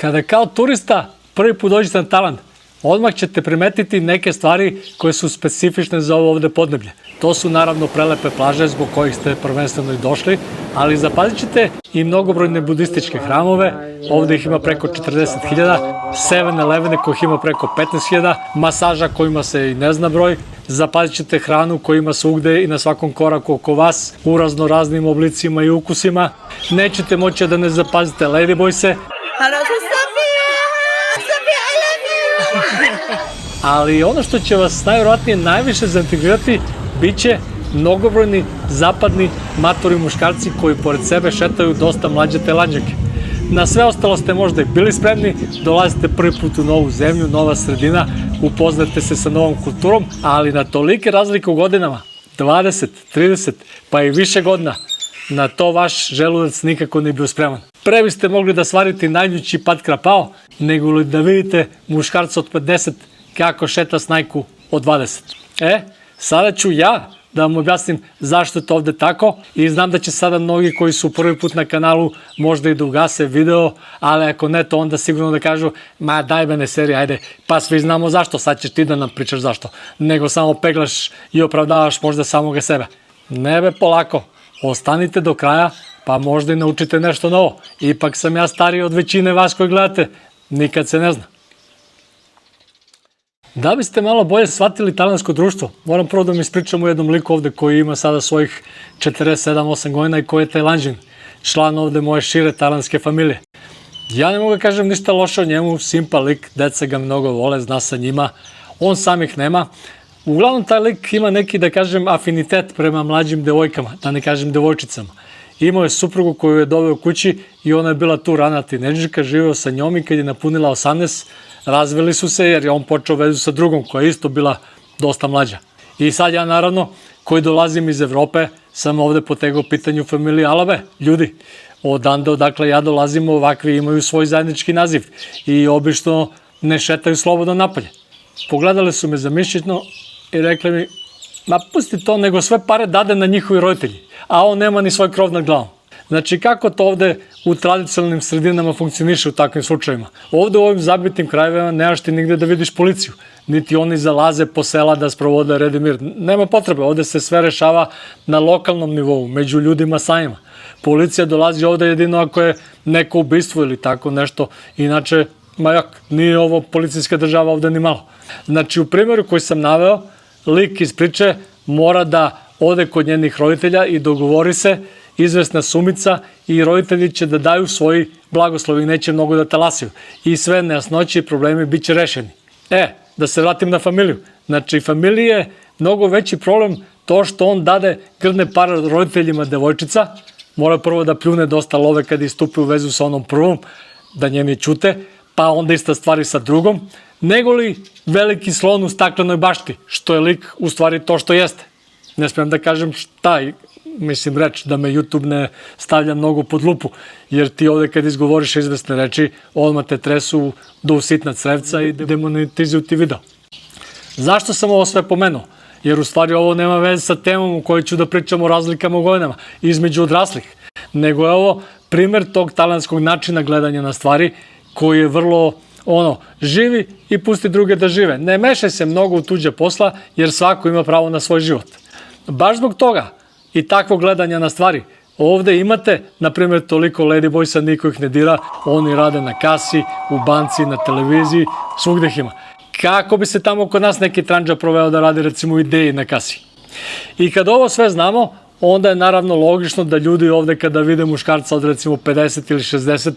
Kada kao turista prvi put dođete na Tajland, odmah ćete primetiti neke stvari koje su specifične za ovo ovde podneblje. To su naravno prelepe plaže zbog kojih ste prvenstveno i došli, ali zapazit ćete i mnogobrojne budističke hramove, ovde ih ima preko 40.000, 7-Elevene kojih ima preko 15.000, masaža kojima se i ne zna broj, zapazit ćete hranu koja ima svugde i na svakom koraku oko vas, u raznoraznim oblicima i ukusima. Nećete moći da ne zapazite ladyboyse, ali ono što će vas najvjerojatnije najviše zaintrigirati biće mnogobrojni zapadni matori muškarci koji pored sebe šetaju dosta mlađe Tajlanđanke. Na sve ostalo ste možda i bili spremni, dolazite prvi put u novu zemlju, nova sredina, upoznate se sa novom kulturom, ali na tolike razlike u godinama, 20, 30, pa i više godina, na to vaš želudac nikako ne bio spreman. Pre biste mogli da svarite najljući pad krapao, nego li da vidite muškarca od 50 kako šeta snajku od 20. Sada ću ja da vam objasnim zašto je to ovde tako i znam da će sada mnogi koji su prvi put na kanalu možda i da ugase video, ali ako ne to onda sigurno da kažu ma daj mene serija, ajde, pa svi znamo zašto, sad ćeš ti da nam pričaš zašto, nego samo peglaš i opravdavaš možda samoga sebe. Ne be, polako, ostanite do kraja pa možda i naučite nešto novo. Ipak sam ja stariji od većine vas koji gledate, nikad se ne zna. Da biste malo bolje shvatili tajlandsko društvo, moram prvo da mi ispričam o jednom liku ovde koji ima sada svojih 47-8 godina i koji je Tajlanđin, član ovde moje šire tajlandske familije. Ja ne mogu da kažem ništa loše o njemu, simpa lik, deca ga mnogo vole, zna sa njima, on sam ih nema. Uglavnom taj lik ima neki, da kažem, afinitet prema mlađim devojkama, da ne kažem devojčicama. Imao je suprugu koju je doveo kući i ona je bila tu rana tinejdžerka, živeo sa njom i kad je napunila 18, razveli su se jer je on počeo vezu sa drugom koja je isto bila dosta mlađa. I sad ja naravno, koji dolazim iz Evrope, sam ovde potegao pitanju familije Alave, ljudi, odande odakle ja dolazim ovakvi imaju svoj zajednički naziv i obično ne šetaju slobodno napolje. Pogledali su me zamišljeno i rekli mi, ma pusti to, nego sve pare dade na njihovi roditelji, a on nema ni svoj krov nad glavom. Znači, kako to ovde u tradicionalnim sredinama funkcioniše u takvim slučajima? Ovde u ovim zabitim krajevima nemaš ti nigde da vidiš policiju, niti oni zalaze po sela da sprovode red i mir. Nema potrebe, ovde se sve rešava na lokalnom nivou, među ljudima samima. Policija dolazi ovde jedino ako je neko ubistvo ili tako nešto, inače, majak, nije ovo policijska država ovde ni malo. Znači, u primjeru koji sam naveo, lik iz priče mora da ode kod njenih roditelja i dogovori se, izvesna sumica i roditelji će da daju svoj blagoslov i neće mnogo da talasiju. I sve nejasnoće i problemi bit će rešeni. Da se vratim na familiju. Znači, familiji je mnogo veći problem to što on dade grdne pare roditeljima devojčica, mora prvo da pljune dosta love kad istupi u vezu sa onom prvom, da njeni ćute, pa onda ista stvari sa drugom, nego li veliki slon u staklenoj bašti, što je lik u stvari to što jeste. Ne smijem da kažem šta, mislim reč, da me YouTube ne stavlja mnogo pod lupu, jer ti ovde kad izgovoriš izvesne reči, odmah te tresu do usitna crevca i demonetizuju ti video. Zašto sam ovo sve pomenuo? Jer u stvari ovo nema veze sa temom u kojoj ću da pričam o razlikama u godinama između odraslih, nego je ovo primer tog tajlandskog načina gledanja na stvari koji je vrlo živi i pusti druge da žive. Ne mešaj se mnogo u tuđe posla jer svako ima pravo na svoj život. Baš zbog toga i takvog gledanja na stvari, ovde imate, na primjer, toliko ladyboysa, niko ih ne dira, oni rade na kasi, u banci, na televiziji, svugde ih ima. Kako bi se tamo kod nas neki tranđa proveo da radi recimo u Ideji na kasi? I kad ovo sve znamo, onda je naravno logično da ljudi ovde kada vide muškarca od recimo 50 ili 60,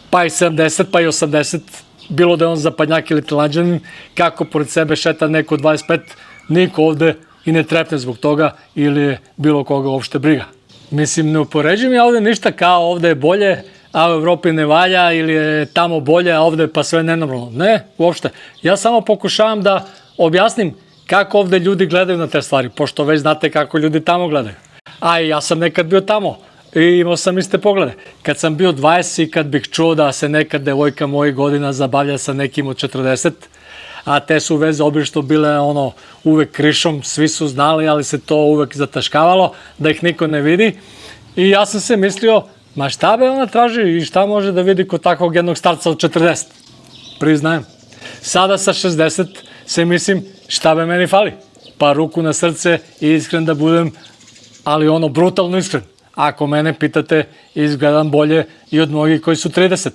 pa i 70, pa i 80, bilo da je on zapadnjak ili Tajlanđanin, kako pored sebe šeta neko 25, niko ovde i ne trepne zbog toga ili je bilo koga uopšte briga. Mislim, ne upoređujem ja ovde ništa kao ovde je bolje, a u Evropi ne valja ili je tamo bolje, a ovde pa sve nenormalno. Ne, uopšte. Ja samo pokušavam da objasnim kako ovde ljudi gledaju na te stvari, pošto već znate kako ljudi tamo gledaju. A i ja sam nekad bio tamo i imao sam iste poglede. Kad sam bio 20 i kad bih čuo da se nekad devojka mojih godina zabavlja sa nekim od 40, a te su veze obično bile uvek krišom, svi su znali, ali se to uvek zataškavalo, da ih niko ne vidi. I ja sam se mislio, Ma šta be ona traži i šta može da vidi kod takvog jednog starca od 40? Priznajem. Sada sa 60 se mislim šta be meni fali. Pa ruku na srce i iskren da budem, ali ono brutalno iskren. Ako mene pitate, izgledam bolje i od mnogih koji su 30.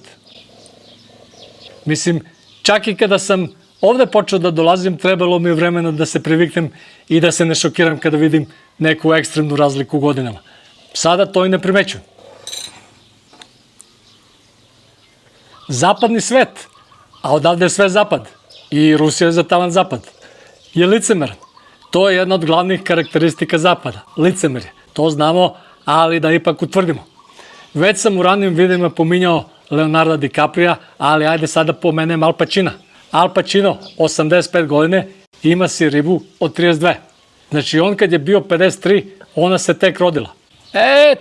Mislim, čak i kada sam ovde počeo da dolazim, trebalo mi vremena da se priviknem i da se ne šokiram kada vidim neku ekstremnu razliku u godinama. Sada to i ne primećujem. Zapadni svet, a odavde je sve zapad, i Rusija je za tavan zapad, je licemeran. To je jedna od glavnih karakteristika zapada, licemerje. To znamo, ali da ipak utvrdimo. Već sam u ranijim videima pominjao Leonarda DiCaprija, ali ajde sada pomenem Al Pacina. Al Pacino, 85 godine, ima si ribu od 32. Znači on kad je bio 53, ona se tek rodila.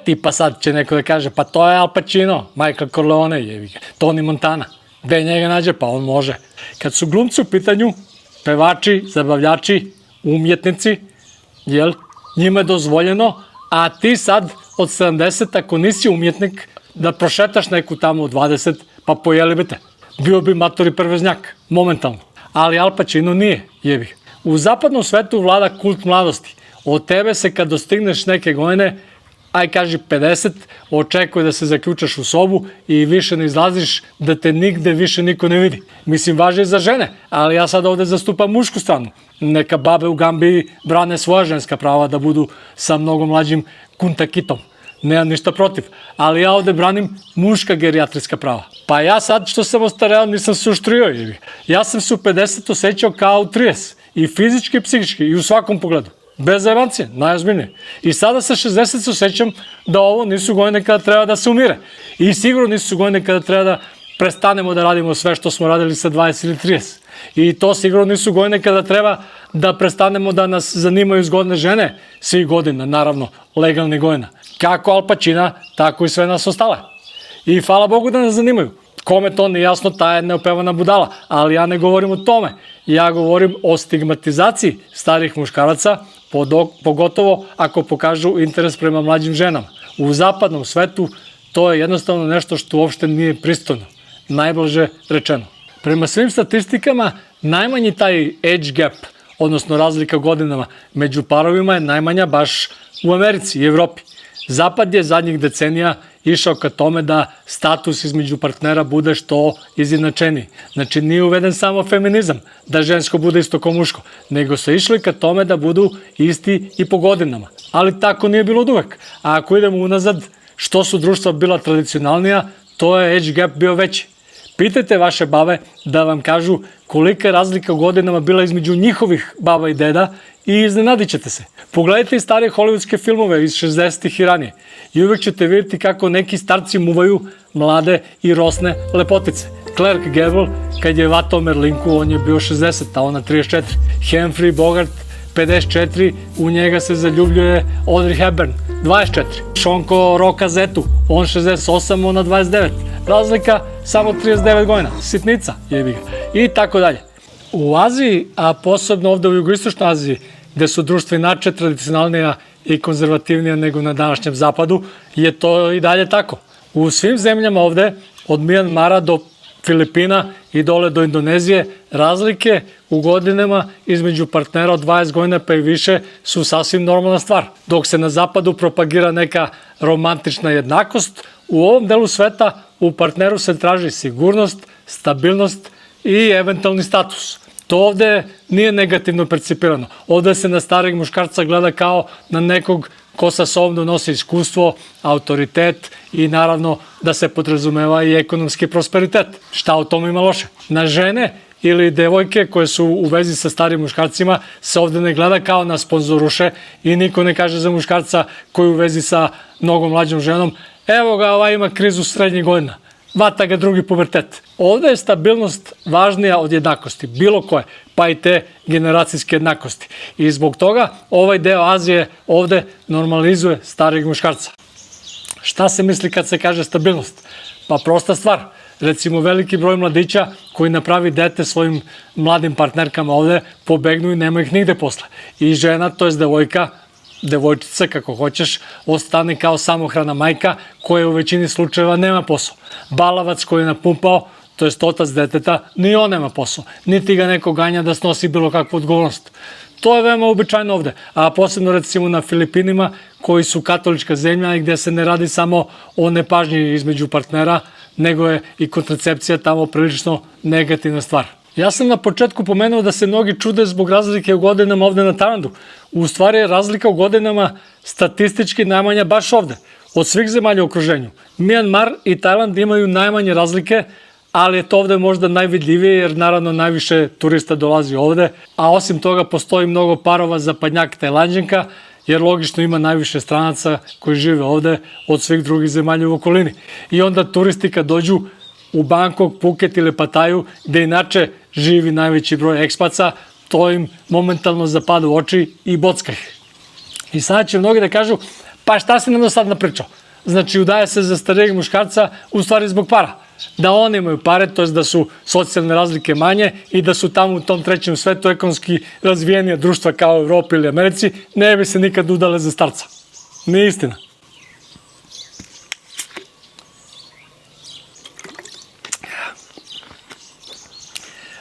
Tipa sad će neko da kaže, pa to je Al Pacino, Michael Corleone, Tony Montana. Gde njega nađe? Pa on može. Kad su glumci u pitanju, pevači, zabavljači, umjetnici, njima je dozvoljeno, a ti sad od 70, ako nisi umjetnik, da prošetaš neku tamo od 20, pa pojeli bi te. Bio bi matori prveznjak, momentalno. Ali Al Pacino nije, jebi. U zapadnom svetu vlada kult mladosti. Od tebe se kad dostigneš neke godine, aj kaži 50, očekuje da se zaključaš u sobu i više ne izlaziš, da te nigde više niko ne vidi. Mislim, važi i za žene, ali ja sad ovde zastupam mušku stranu. Neka babe u Gambiji brane svoja ženska prava da budu sa mnogo mlađim kuntakitom. Nemam ništa protiv, ali ja ovde branim muška gerijatrijska prava. Pa ja sad što sam ostareo nisam se uštrio. Ja sam se u 50 osjećao kao u 30. I fizički i psihički i u svakom pogledu. Bez zajebancije, najozbiljnije. I sada sa 60 se osjećam da ovo nisu godine kada treba da se umire. I sigurno nisu godine kada treba da prestanemo da radimo sve što smo radili sa 20 ili 30. I to sigurno nisu godine kada treba da prestanemo da nas zanimaju zgodne žene svih godina, naravno, legalnih godina. Kako Al Pacina, tako i sve nas ostale. I hvala Bogu da nas zanimaju. Kome to nije jasno, ta je neopevana budala, ali ja ne govorim o tome. Ja govorim o stigmatizaciji starih muškaraca, pogotovo ako pokažu interes prema mlađim ženama. U zapadnom svetu to je jednostavno nešto što uopšte nije pristojno. Najblaže rečeno. Prema svim statistikama, najmanji taj age gap, odnosno razlika godinama među parovima je najmanja baš u Americi i Evropi. Zapad je zadnjih decenija išao ka tome da status između partnera bude što izjednačeniji. Znači nije uveden samo feminizam, da žensko bude isto kao muško, nego se išli ka tome da budu isti i po godinama. Ali tako nije bilo od uvek. A ako idemo unazad, što su društva bila tradicionalnija, to je age gap bio veći. Pitajte vaše babe da vam kažu kolika je razlika u godinama bila između njihovih baba i deda i iznenadit ćete se. Pogledajte i stare hollywoodske filmove iz 60-ih i ranije i uvek ćete vidjeti kako neki starci muvaju mlade i rosne lepotice. Clark Gable, kad je vatao Merlinku, on je bio 60, a ona 34. Humphrey Bogart, 54, u njega se zaljubljuje Audrey Hepburn, 24. Šonko Roka Zetu, on 68, ona 29. Razlika samo 39 godina, sitnica, jebi ga. I tako dalje. U Aziji, a posebno ovde u jugoistočnoj Aziji, gde su društva inače tradicionalnija i konzervativnija nego na današnjem zapadu, je to i dalje tako. U svim zemljama ovde, od Mijanmara do Filipina i dole do Indonezije, razlike u godinama između partnera od 20 godina pa i više su sasvim normalna stvar. Dok se na zapadu propagira neka romantična jednakost, u ovom delu sveta u partneru se traži sigurnost, stabilnost i eventualni status. To ovde nije negativno percipirano. Ovde se na starijeg muškarca gleda kao na nekog ko sa sobom donosi iskustvo, autoritet i naravno da se podrazumeva i ekonomski prosperitet. Šta u tome ima loše? Na žene ili devojke koje su u vezi sa starijim muškarcima se ovde ne gleda kao na sponzoruše i niko ne kaže za muškarca koji je u vezi sa mnogo mlađom ženom: evo ga, ova ima krizu srednjih godina, vata ga drugi pubertet. Ovde je stabilnost važnija od jednakosti, bilo koje, pa i te generacijske jednakosti. I zbog toga ovaj deo Azije ovde normalizuje starijeg muškarca. Šta se misli kad se kaže stabilnost? Pa prosta stvar. Recimo, veliki broj mladića koji napravi dete svojim mladim partnerkama ovde, pobegnu i nema ih nigde posle. I žena, to je devojka, devojčica, kako hoćeš, ostane kao samohrana majka koja u većini slučajeva nema posao. Balavac koji je napumpao, to je otac deteta, ni on nema posao, niti ga neko ganja da snosi bilo kakvu odgovornost. To je veoma uobičajeno ovde, a posebno recimo na Filipinima, koji su katolička zemlja i gde se ne radi samo o nepažnji između partnera, nego je i kontracepcija tamo prilično negativna stvar. Ja sam na početku pomenuo da se mnogi čude zbog razlike u godinama ovde na Tajlandu. U stvari je razlika u godinama statistički najmanja baš ovde, od svih zemalja u okruženju. Myanmar i Tajland imaju najmanje razlike, ali je to ovde možda najvidljivije jer naravno najviše turista dolazi ovde, a osim toga postoji mnogo parova zapadnjak Tajlanđanka, jer logično ima najviše stranaca koji žive ovde od svih drugih zemalja u okolini. I onda turisti kad dođu u Bangkok, Phuket ili Pattaju, gde inače živi najveći broj ekspaca, to im momentalno zapada u oči i bocka ih. I sada će mnogi da kažu, pa šta si nam do sad napričao? Znači, udaje se za starijeg muškarca u stvari zbog para. Da oni imaju pare, to je da su socijalne razlike manje i da su tamo u tom trećem svetu ekonomski razvijenija društva kao u Evropi ili Americi, ne bi se nikad udale za starca. Nije istina.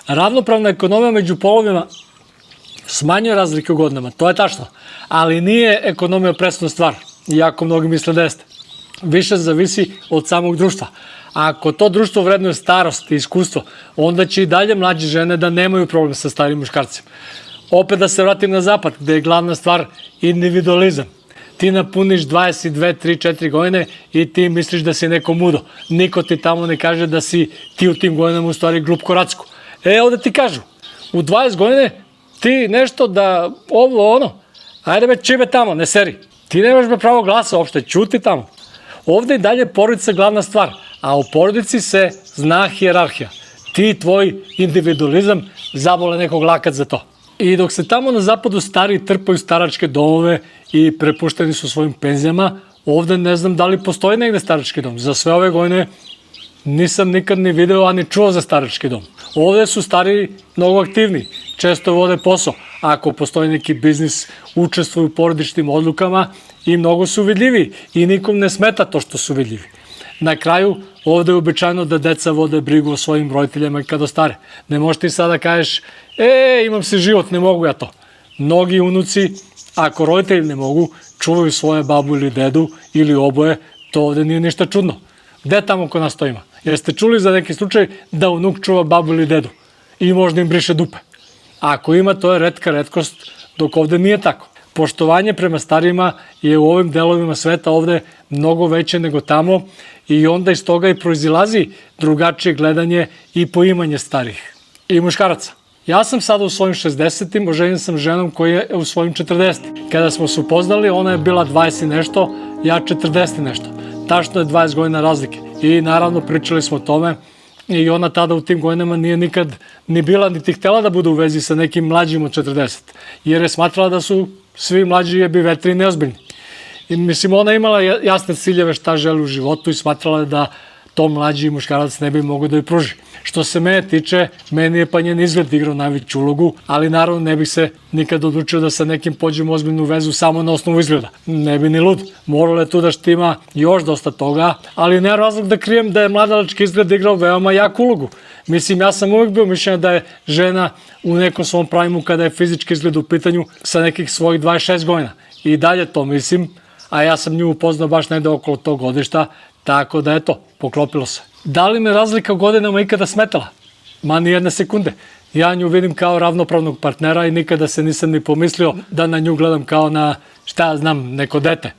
Ravnopravna ekonomija među polovima smanjuje razlike u godinama, to je tačno, ali nije ekonomija presudna stvar, iako mnogi misle da jeste. Više zavisi od samog društva. A ako to društvo vrednuje starost i iskustvo, onda će i dalje mlađe žene da nemaju problem sa starim muškarcima. Opet da se vratim na zapad, gde je glavna stvar individualizam. Ti napuniš 22, 3, 4 godine i ti misliš da si neko mudo. Niko ti tamo ne kaže da si ti u tim godinama u stvari glup koracku. Ovde ti kažu, u 20 godine ti nešto da ovo ono, ajde be čibe tamo, ne seri. Ti nemaš be pravo glasa uopšte, ćuti tamo. Ovde i dalje porodica glavna stvar, a u porodici se zna hijerarhija. Ti tvoj individualizam zabole nekog lakat za to. I dok se tamo na zapadu stari trpaju staračke domove i prepušteni su svojim penzijama, ovde ne znam da li postoji negde starački dom. Za sve ove godine nisam nikad ni video, a ni čuo za starački dom. Ovde su stariji mnogo aktivniji, često vode posao. Ako postoji neki biznis, učestvuju u porodičnim odlukama i mnogo su vidljiviji i nikom ne smeta to što su vidljivi. Na kraju, ovde je običajno da deca vode brigu o svojim roditeljima kada stare. Ne možeš ti sada kažeš, imam si život, ne mogu ja to. Mnogi unuci, ako roditelji ne mogu, čuvaju svoje babu ili dedu ili oboje, to ovde nije ništa čudno. Gde tamo kod nas to ima? Jer ste čuli za neki slučaj da unuk čuva babu ili dedu i možda im briše dupe. Ako ima, to je retka retkost, dok ovde nije tako. Poštovanje prema starijima je u ovim delovima sveta ovde mnogo veće nego tamo i onda iz toga i proizilazi drugačije gledanje i poimanje starih i muškaraca. Ja sam sada u svojim 60-im, oženjen sam ženom koja je u svojim 40-im. Kada smo se upoznali, ona je bila 20 i nešto, ja 40 i nešto. Tačno je 20 godina razlike. I naravno pričali smo o tome i ona tada u tim godinama nije nikad ni bila, niti htjela da bude u vezi sa nekim mlađim od 40. Jer je smatrala da su svi mlađi jebi vetri i neozbiljni. I mislim, ona imala jasne ciljeve šta želi u životu i smatrala da to mlađi muškarac ne bi mogao da joj pruži. Što se mene tiče, meni je pa njen izgled igrao najveću ulogu, ali naravno ne bih se nikad odlučio da sa nekim pođem u ozbiljnu vezu samo na osnovu izgleda. Ne bi ni lud. Moralo je tu da štima još dosta toga, ali ne razlog da krijem da je mladalački izgled igrao veoma jaku ulogu. Mislim, ja sam uvijek bio mišljenja da je žena u nekom svom pravimu kada je fizički izgled u pitanju sa nekih svojih 26 godina. I dalje to mislim, a ja sam nju upoznao baš negde okolo tog godišta, tako da eto, poklopilo se. Da li me razlika u godinama ikada smetala? Ma ni jedne sekunde. Ja nju vidim kao ravnopravnog partnera i nikada se nisam ni pomislio da na nju gledam kao na, šta ja znam, neko dete.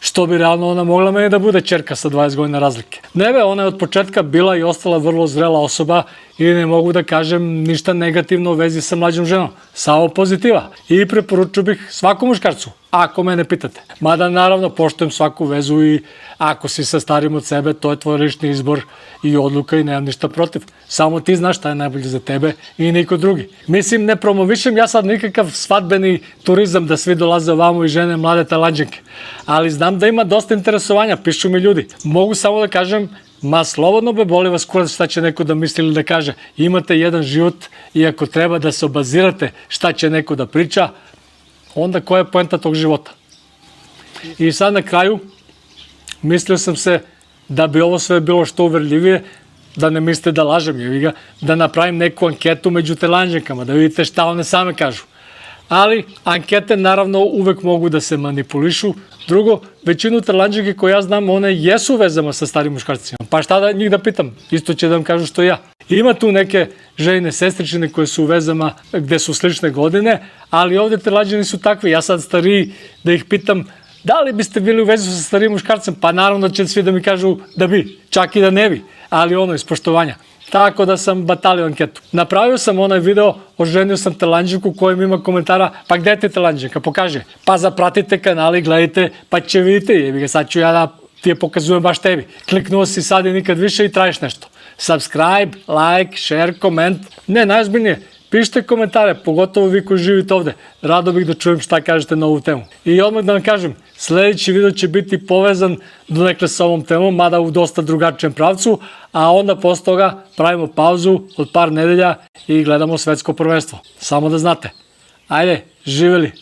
Što bi realno ona mogla meni da bude ćerka sa 20 godina razlike. Ne, ona je od početka bila i ostala vrlo zrela osoba i ne mogu da kažem ništa negativno u vezi sa mlađom ženom. Samo pozitiva. I preporučio bih svakom muškarcu, ako mene pitate. Mada naravno poštujem svaku vezu i ako si sa starim od sebe, to je tvoj lični izbor i odluka i nemam ništa protiv. Samo ti znaš šta je najbolje za tebe i niko drugi. Mislim, ne promovišem ja sad nikakav svadbeni turizam da svi dolaze ovamo i žene mlade Tajlanđanke. Ali znam da ima dosta interesovanja, pišu mi ljudi. Mogu samo da kažem, ma slobodno be boli vas kurac šta će neko da misli ili da kaže. Imate jedan život i ako treba da se obazirate šta će neko da priča, onda koja je poenta tog života? I sad na kraju, mislio sam se da bi ovo sve bilo što uverljivije, da ne mislite da lažem, da napravim neku anketu među telanđankama, da vidite šta one same kažu. Ali ankete naravno uvek mogu da se manipulišu. Drugo, većinu telanđanki koje ja znam, one jesu u vezama sa starim muškarcima. Pa šta da njih da pitam? Isto će da vam kažu što ja. Ima tu neke ženine sestričine koje su u vezama gde su slične godine, ali ovde telanđani su takvi. Ja sad stariji da ih pitam da li biste bili u vezu sa starijim muškarcem? Pa naravno će svi da mi kažu da bi, čak i da ne bi, ali ono iz poštovanja. Tako da sam batalio anketu. Napravio sam onaj video, oženio sam telanđanku kojem ima komentara, pa gde ti telanđanka? Pokaže. Pa zapratite kanal i gledajte, pa će vidite, sad ću ja da ti je pokazujem baš tebi. Kliknuo si sad i nikad više i tražiš nešto. Subscribe, like, share, koment. Ne, najozbiljnije, pišite komentare, pogotovo vi koji živite ovde. Rado bih da čujem šta kažete na ovu temu. I odmah da vam kažem, sledeći video će biti povezan donekle sa ovom temom, mada u dosta drugačijem pravcu, a onda posle toga pravimo pauzu od par nedelja i gledamo svetsko prvenstvo. Samo da znate. Ajde, živeli!